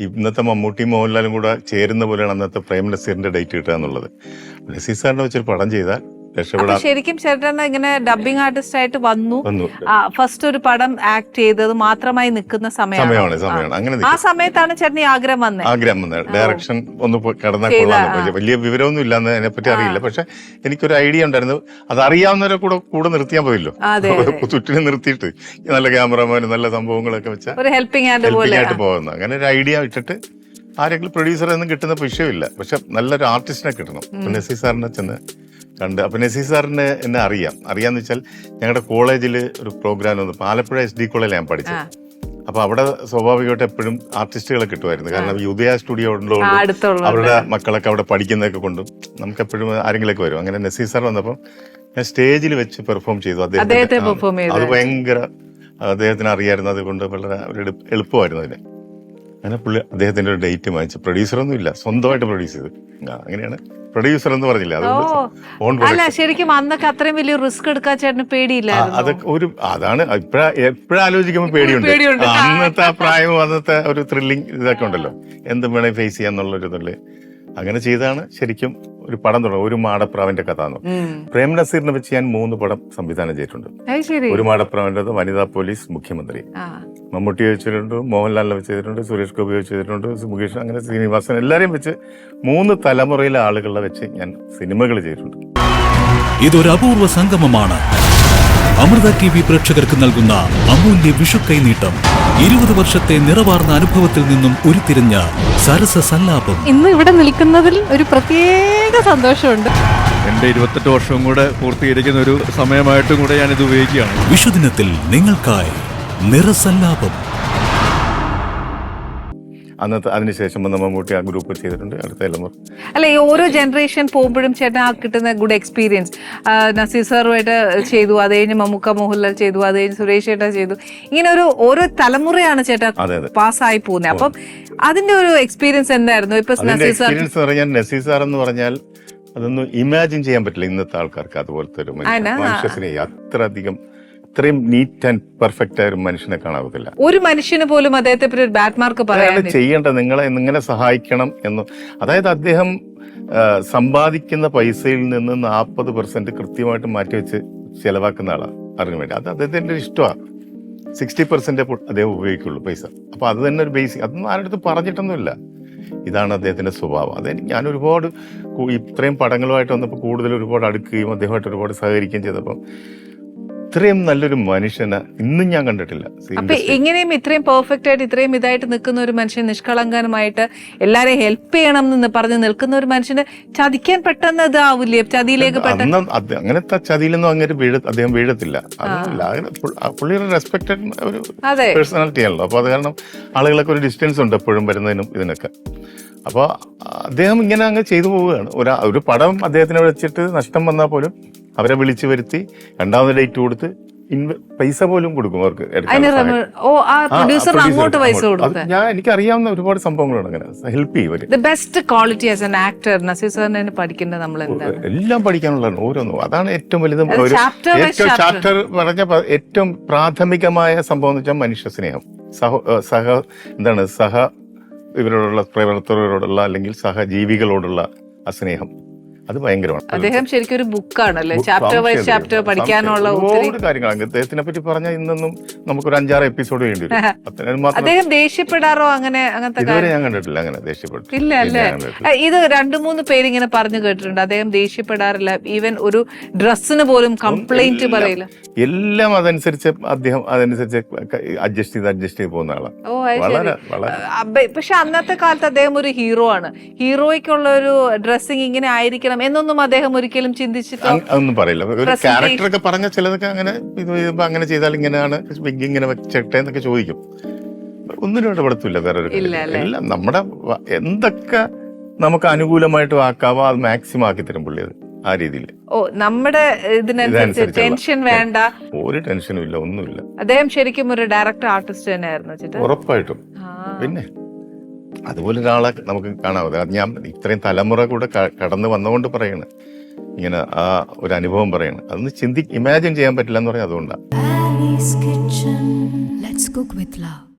ഇന്നത്തെ മമ്മൂട്ടി മോഹൻലാലും കൂടെ ചേരുന്ന പോലെയാണ് അന്നത്തെ പ്രേം നസീറിന്റെ ഡേറ്റ് കിട്ടുക എന്നുള്ളത്. നസീർ സാറിനെ വെച്ചൊരു പടം ചെയ്താൽ രക്ഷപ്പെടാൻ. ശരിക്കും ചേട്ടൻ ഇങ്ങനെ ഡബിങ് ആർട്ടിസ്റ്റ് ആയിട്ട് വന്നു, ഫസ്റ്റ് ഒരു പടം ആക്ട് ചെയ്തത് മാത്രമായി നിൽക്കുന്ന സമയമാണ്. അങ്ങനെ ആ സമയത്താണ് ചേട്ടൻ ഈ ആഗ്രഹം വന്നത്. ഡയറക്ഷൻ ഒന്ന് കടന്നാൽ കൊള്ളാം. വലിയ വിവരമൊന്നും ഇല്ലാന്ന് അതിനെപ്പറ്റി അറിയില്ല. പക്ഷെ എനിക്കൊരു ഐഡിയ ഉണ്ടായിരുന്നു. അത് അറിയാവുന്നവരെ കൂടെ നിർത്തിയാൽ പോയല്ലോ. ചുറ്റിനെ നിർത്തിയിട്ട് നല്ല ക്യാമറമാനും നല്ല സംഭവങ്ങളൊക്കെ വെച്ചാൽ ഹെൽപ്പിംഗ് ആയിട്ട് പോകുന്നത്. അങ്ങനെ ഒരു ഐഡിയ ഇട്ടിട്ട് ആരെങ്കിലും പ്രൊഡ്യൂസറൊന്നും കിട്ടുന്ന വിഷയമില്ല. പക്ഷെ നല്ലൊരു ആർട്ടിസ്റ്റിനെ കിട്ടണം. നസീർ സാറിനെ ചെന്ന് കണ്ട്. അപ്പൊ നസീർ സാറിന് എന്നെ അറിയാന്ന് വെച്ചാൽ ഞങ്ങളുടെ കോളേജിൽ ഒരു പ്രോഗ്രാം വന്നു. ആലപ്പുഴ SD കോളേജിൽ ഞാൻ പഠിച്ചത്. അപ്പൊ അവിടെ സ്വാഭാവികമായിട്ട് എപ്പോഴും ആർട്ടിസ്റ്റുകളെ കിട്ടുമായിരുന്നു. കാരണം ഈ ഉദയ സ്റ്റുഡിയോ ഉള്ളതുകൊണ്ട് അവരുടെ മക്കളൊക്കെ അവിടെ പഠിക്കുന്നതൊക്കെ കൊണ്ടും നമുക്ക് എപ്പോഴും ആരെങ്കിലൊക്കെ വരും. അങ്ങനെ നസീർ സാർ വന്നപ്പോൾ ഞാൻ സ്റ്റേജിൽ വെച്ച് പെർഫോം ചെയ്തു. അത് ഭയങ്കര അദ്ദേഹത്തിന് അറിയായിരുന്നു. അതുകൊണ്ട് വളരെ എളുപ്പമായിരുന്നു അതിന്. അങ്ങനെ പുള്ളി അദ്ദേഹത്തിന്റെ ഒരു ഡേറ്റ് വാങ്ങിച്ചു. പ്രൊഡ്യൂസറൊന്നും ഇല്ല, സ്വന്തമായിട്ട് പ്രൊഡ്യൂസ് ചെയ്തു. അങ്ങനെയാണ് പ്രൊഡ്യൂസർ എന്ന് പറഞ്ഞില്ല. അതുകൊണ്ട് ശരിക്കും അന്നൊക്കെ അത്രയും വലിയ റിസ്ക് എടുക്കാൻ ചേട്ടന് പേടിയില്ല. അതൊക്കെ അതാണ് എപ്പോഴും ആലോചിക്കുമ്പോൾ പേടിയുണ്ട്. അന്നത്തെ ആ പ്രായവും അന്നത്തെ ഒരു ത്രില്ലിങ് ഇതൊക്കെ ഉണ്ടല്ലോ, എന്തും വേണേ ഫേസ് ചെയ്യാന്നുള്ളൊരു ഇതല്ലേ. അങ്ങനെ ചെയ്താണ് ശരിക്കും ഒരു പടം തുടങ്ങും. ഒരു മാടപ്രാവിന്റെ കഥ എന്ന്. പ്രേം നസീറിനെ വെച്ച് ഞാൻ 3 പടം സംവിധാനം ചെയ്തിട്ടുണ്ട്. ഒരു മാടപ്രാവിന്റെ വനിതാ പോലീസ്, മുഖ്യമന്ത്രി. മമ്മൂട്ടി വെച്ചിട്ടുണ്ട്, മോഹൻലാലിനെ വെച്ച് ചെയ്തിട്ടുണ്ട്, സുരേഷ് ഗോപി വെച്ച് ചെയ്തിട്ടുണ്ട്, മുകേഷ്, അങ്ങനെ ശ്രീനിവാസൻ, എല്ലാരെയും വെച്ച് 3 തലമുറയിലെ ആളുകളെ വെച്ച് ഞാൻ സിനിമകൾ ചെയ്തിട്ടുണ്ട്. ഇതൊരു അപൂർവ സംഗമമാണ്. അമൃത TV പ്രേക്ഷകർക്ക് നൽകുന്ന അമൂല്യ വിഷു കൈനീട്ടം. 20 വർഷത്തെ നിറവാർന്ന അനുഭവത്തിൽ നിന്നും ഉരുത്തിരിഞ്ഞ സരസ സല്ലാപം. ഇന്ന് ഇവിടെ നിൽക്കുന്നതിൽ ഒരു പ്രത്യേക സന്തോഷമുണ്ട്. എന്റെ 28 വർഷവും കൂടെ പൂർത്തീകരിക്കുന്ന ഒരു സമയമായിട്ടും കൂടെ ഞാനിത് ഉപയോഗിക്കുകയാണ്. വിഷുദിനത്തിൽ നിങ്ങൾക്കായി നിറസല്ലാപം. അന്നത്തെ അതിനുശേഷം വന്ന മമ്മൂട്ടി ആ ഗ്രൂപ്പ് ചെയ്തിട്ടുണ്ട്. അടുത്ത തലമുറ അല്ല, ഈ ഓരോ ജനറേഷൻ പോകുമ്പോഴും ചേട്ടൻ ആ കിട്ടുന്ന ഗുഡ് എക്സ്പീരിയൻസ്. നസീർ സാറുമായിട്ട് ചെയ്തു, അത് കഴിഞ്ഞ് മമ്മൂക്ക മോഹൻലാൽ ചെയ്തു, അത് കഴിഞ്ഞ് സുരേഷ് ചേട്ടാ ചെയ്തു. ഇങ്ങനെ ഓരോ തലമുറയാണ് ചേട്ടാ പാസ്സായി പോകുന്നത്. അപ്പം അതിന്റെ ഒരു എക്സ്പീരിയൻസ് എന്തായിരുന്നു? ഇപ്പൊ നസീർ സാർ എന്ന് പറഞ്ഞാൽ അതൊന്നും ഇമാജിൻ ചെയ്യാൻ പറ്റില്ല ഇന്നത്തെ ആൾക്കാർക്ക്. അതുപോലത്തെ ഒരു മനുഷ്യനെ അത്രയധികം ഇത്രയും നീറ്റ് ആൻഡ് പെർഫെക്റ്റ് ആയ ഒരു മനുഷ്യനെ കാണാവത്തില്ല. ഒരു മനുഷ്യന് പോലും അദ്ദേഹത്തെ പറ്റി ഒരു ബാഡ് മാർക്ക് പറയാൻ ചെയ്യേണ്ട, നിങ്ങളെ ഇങ്ങനെ സഹായിക്കണം എന്ന്. അതായത് അദ്ദേഹം സമ്പാദിക്കുന്ന പൈസയിൽ നിന്ന് 40% കൃത്യമായിട്ട് മാറ്റിവെച്ച് ചെലവാക്കുന്ന ആളാണ് അറിയാൻ വേണ്ടി. അത് അദ്ദേഹത്തിന്റെ ഇഷ്ടമാണ്. 60% അദ്ദേഹം ഉപയോഗിക്കുള്ളൂ പൈസ. അപ്പൊ അത് തന്നെ ഒരു ബേസിക്. അതൊന്നും ആരുടെ അടുത്ത് പറഞ്ഞിട്ടൊന്നുമില്ല. ഇതാണ് അദ്ദേഹത്തിന്റെ സ്വഭാവം. അതെനിക്ക് ഞാൻ ഒരുപാട് ഇത്രയും പടങ്ങളുമായിട്ട് വന്നപ്പോൾ കൂടുതൽ ഒരുപാട് അടുക്കുകയും അദ്ദേഹമായിട്ട് ഒരുപാട് സഹകരിക്കുകയും ചെയ്തപ്പോൾ ഇത്രയും നല്ലൊരു മനുഷ്യനെ ഇന്നും ഞാൻ കണ്ടിട്ടില്ല. അപ്പൊ ഇങ്ങനെയും ഇത്രയും പെർഫെക്റ്റ് ആയിട്ട് ഇത്രയും ഇതായിട്ട് നിൽക്കുന്ന ഒരു മനുഷ്യൻ, നിഷ്കളങ്കമായിട്ട് എല്ലാരെയും ഹെൽപ്പ് ചെയ്യണം എന്ന് പറഞ്ഞ് നിൽക്കുന്ന ഒരു മനുഷ്യന് ചതിക്കാൻ പെട്ടെന്ന് ഇതാവില്ലേ? ചതിയിലേക്ക് പെട്ടെന്ന് അങ്ങനത്തെ ചതിയിലൊന്നും അങ്ങനെ അദ്ദേഹം വീഴത്തില്ല. അതൊന്നുമില്ല. പുള്ളിയുടെ റെസ്പെക്റ്റഡ് ഒരു പേഴ്സണാലിറ്റി ആണല്ലോ. അപ്പൊ അത് കാരണം ആളുകളൊക്കെ ഒരു ഡിസ്റ്റൻസ് ഉണ്ട് എപ്പോഴും വരുന്നതിനും ഇതിനൊക്കെ. അപ്പൊ അദ്ദേഹം ഇങ്ങനെ അങ്ങ് ചെയ്തു പോവുകയാണ്. ഒരു പടം അദ്ദേഹത്തിനെ വെച്ചിട്ട് നഷ്ടം വന്നാൽ പോലും അവരെ വിളിച്ചു വരുത്തി 2ാമത് ഡേറ്റ് കൊടുത്ത് പൈസ പോലും കൊടുക്കും അവർക്ക്. എനിക്കറിയാവുന്ന ഒരുപാട് സംഭവങ്ങളാണ്. അങ്ങനെ ഹെൽപ്പ് ചെയ്യും. Best quality as an actor Nazir സാറിനെ പഠിക്കേണ്ടത് നമ്മൾ എല്ലാം പഠിക്കാനുള്ളതാണ് ഓരോന്നും. അതാണ് ഏറ്റവും വലുത്. ചാപ്റ്റർ പറഞ്ഞ ഏറ്റവും പ്രാഥമികമായ സംഭവം എന്ന് വെച്ചാൽ മനുഷ്യ സ്നേഹം, സഹ ഇവരോടുള്ള പ്രവർത്തകരോടുള്ള അല്ലെങ്കിൽ സഹജീവികളോടുള്ള ആ സ്നേഹം, അത് ഭയങ്കരമാണ്. അദ്ദേഹം ശരിക്കും ഒരു ബുക്കാണല്ലേ, ചാപ്റ്റർ വൈസ് ചാപ്റ്റർ പഠിക്കാനുള്ള ഒരുപാട് കാര്യങ്ങളാണ്. അദ്ദേഹത്തിനെ പറ്റി പറഞ്ഞാൽ ഇന്നൊന്നും നമുക്കൊരു 5-6 എപ്പിസോഡ് വേണ്ടി വരും. അദ്ദേഹം ദേഷ്യപ്പെടാറോ അങ്ങനത്തെ ഇതുവരെ ഞാൻ കണ്ടിട്ടില്ല. അങ്ങനെ ദേഷ്യപ്പെട്ടു ഇല്ല അല്ലേ? ഇത് 2-3 പേര് ഇങ്ങനെ പറഞ്ഞു കേട്ടിട്ടുണ്ട്. അദ്ദേഹം ദേഷ്യപ്പെടാറില്ല. ഈവൻ ഒരു ഡ്രസ്സിന് പോലും കംപ്ലൈന്റ് പറയില്ല. എല്ലാം അദ്ദേഹം അതനുസരിച്ച് അഡ്ജസ്റ്റ് ചെയ്ത് പോകുന്ന ആളാണ്. പക്ഷെ അന്നത്തെ കാലത്ത് അദ്ദേഹം ഒരു ഹീറോ ആണ്. ഹീറോയ്ക്കുള്ള ഒരു ഡ്രസ്സിങ് ഇങ്ങനെ ആയിരിക്കണം എന്നൊന്നും അദ്ദേഹം ഒരിക്കലും ചിന്തിച്ചിട്ടോ ഒന്നും പറയില്ല. ഒരു ക്യാരക്ടറൊക്കെ പറഞ്ഞ ചിലതൊക്കെ അങ്ങനെ അങ്ങനെ ചെയ്താൽ ഇങ്ങനെയാണ്, വിഗ് ഇങ്ങനെ വെച്ചട്ടെ എന്നൊക്കെ ചോദിക്കും. ഒന്നിനും ഇടപെടത്തില്ല. വേറെ എല്ലാം നമ്മുടെ എന്തൊക്കെ നമുക്ക് അനുകൂലമായിട്ട് ആക്കാവോ അത് മാക്സിമം ആക്കി തരും പുള്ളി. അത് ആ രീതിയിൽ നമ്മുടെ ഇതിനനുസരിച്ച് ടെൻഷൻ വേണ്ട, ഒരു ടെൻഷനും ഇല്ല, ഒന്നുമില്ല. അദ്ദേഹം ശരിക്കും ഒരു ഡയറക്ടർ ആർട്ടിസ്റ്റ് തന്നെയായിരുന്നു. ഉറപ്പായിട്ടും. പിന്നെ അതുപോലെ ഒരാളെ നമുക്ക് കാണാതെ ഞാൻ ഇത്രയും തലമുറ കൂടെ കടന്നു വന്നുകൊണ്ട് പറയണ്, ഇങ്ങനെ ആ ഒരു അനുഭവം പറയണ്. അതൊന്ന് ഇമാജിൻ ചെയ്യാൻ പറ്റില്ല എന്ന് പറയാം. അതുകൊണ്ടാണ്.